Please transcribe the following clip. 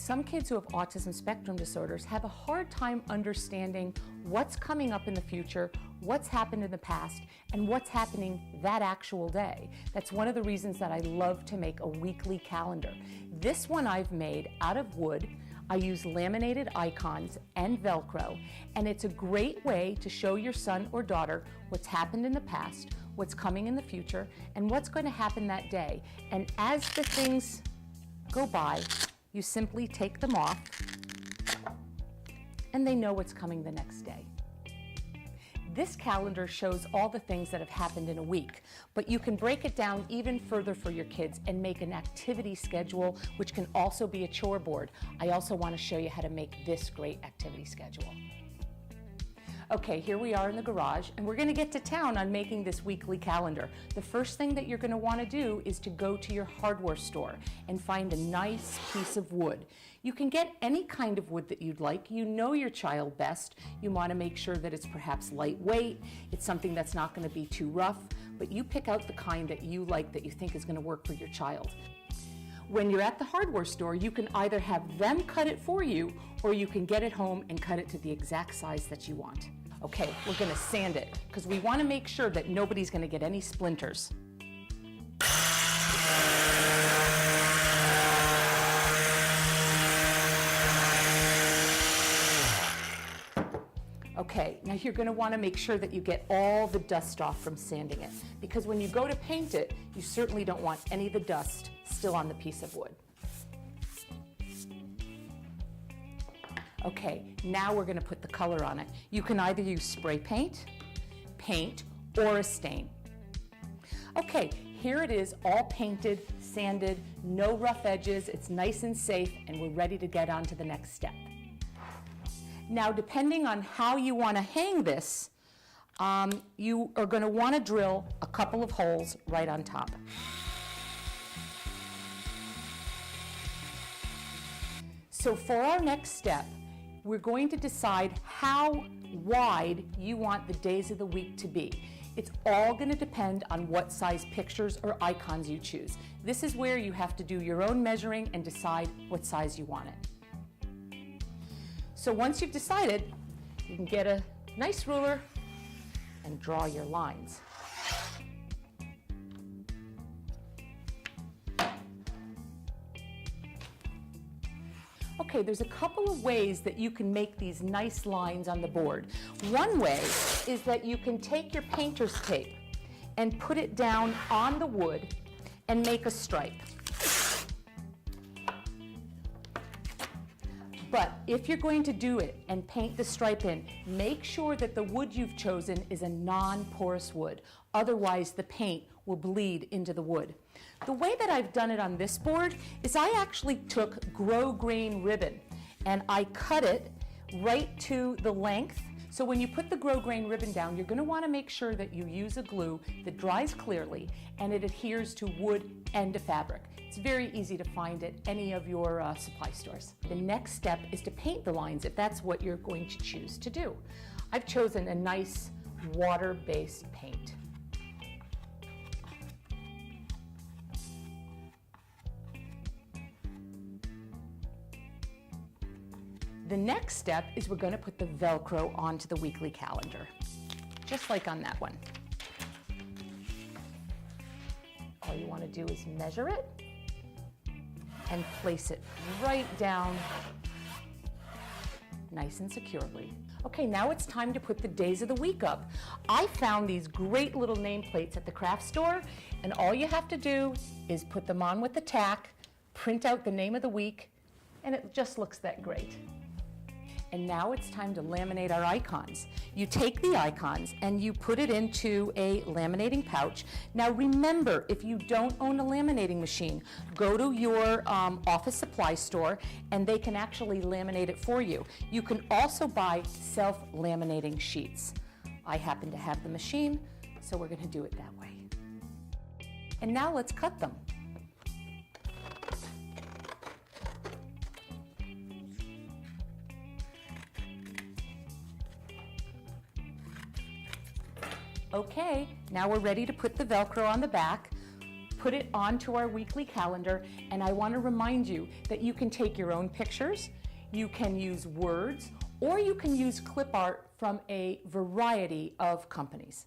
Some kids who have autism spectrum disorders have a hard time understanding what's coming up in the future, what's happened in the past, and what's happening that actual day. That's one of the reasons that I love to make a weekly calendar. This one I've made out of wood. I use laminated icons and Velcro, and it's a great way to show your son or daughter what's happened in the past, what's coming in the future, and what's going to happen that day. And as the things go by, you simply take them off, and they know what's coming the next day. This calendar shows all the things that have happened in a week, but you can break it down even further for your kids and make an activity schedule, which can also be a chore board. I also want to show you how to make this great activity schedule. Okay, here we are in the garage, and we're going to get to town on making this weekly calendar. The first thing that you're going to want to do is to go to your hardware store and find a nice piece of wood. You can get any kind of wood that you'd like. You know your child best. You want to make sure that it's perhaps lightweight, it's something that's not going to be too rough, but you pick out the kind that you like, that you think is going to work for your child. When you're at the hardware store, you can either have them cut it for you, or you can get it home and cut it to the exact size that you want. Okay, we're going to sand it because we want to make sure that nobody's going to get any splinters. Okay, now you're going to want to make sure that you get all the dust off from sanding it, because when you go to paint it, you certainly don't want any of the dust still on the piece of wood. Okay, now we're going to put the color on it. You can either use spray paint, or a stain. Okay, here it is, all painted, sanded, no rough edges. It's nice and safe, and we're ready to get on to the next step. Now, depending on how you want to hang this, you are going to want to drill a couple of holes right on top. So for our next step, we're going to decide how wide you want the days of the week to be. It's all going to depend on what size pictures or icons you choose. This is where you have to do your own measuring and decide what size you want it. So once you've decided, you can get a nice ruler and draw your lines. Okay, there's a couple of ways that you can make these nice lines on the board. One way is that you can take your painter's tape and put it down on the wood and make a stripe. But if you're going to do it and paint the stripe in, make sure that the wood you've chosen is a non-porous wood. Otherwise, the paint will bleed into the wood. The way that I've done it on this board is I actually took grosgrain ribbon and I cut it right to the length. So when you put the grosgrain ribbon down, you're going to want to make sure that you use a glue that dries clearly and it adheres to wood and to fabric. It's very easy to find at any of your supply stores. The next step is to paint the lines if that's what you're going to choose to do. I've chosen a nice water-based paint. The next step is we're going to put the Velcro onto the weekly calendar, just like on that one. All you want to do is measure it and place it right down nice and securely. Okay, now it's time to put the days of the week up. I found these great little nameplates at the craft store, and all you have to do is put them on with the tack, print out the name of the week, and it just looks that great. And now it's time to laminate our icons. You take the icons and you put it into a laminating pouch. Now remember, if you don't own a laminating machine, go to your office supply store and they can actually laminate it for you. You can also buy self-laminating sheets. I happen to have the machine, so we're going to do it that way. And now let's cut them. Okay, now we're ready to put the Velcro on the back. put it onto our weekly calendar, and I want to remind you that you can take your own pictures, you can use words, or you can use clip art from a variety of companies.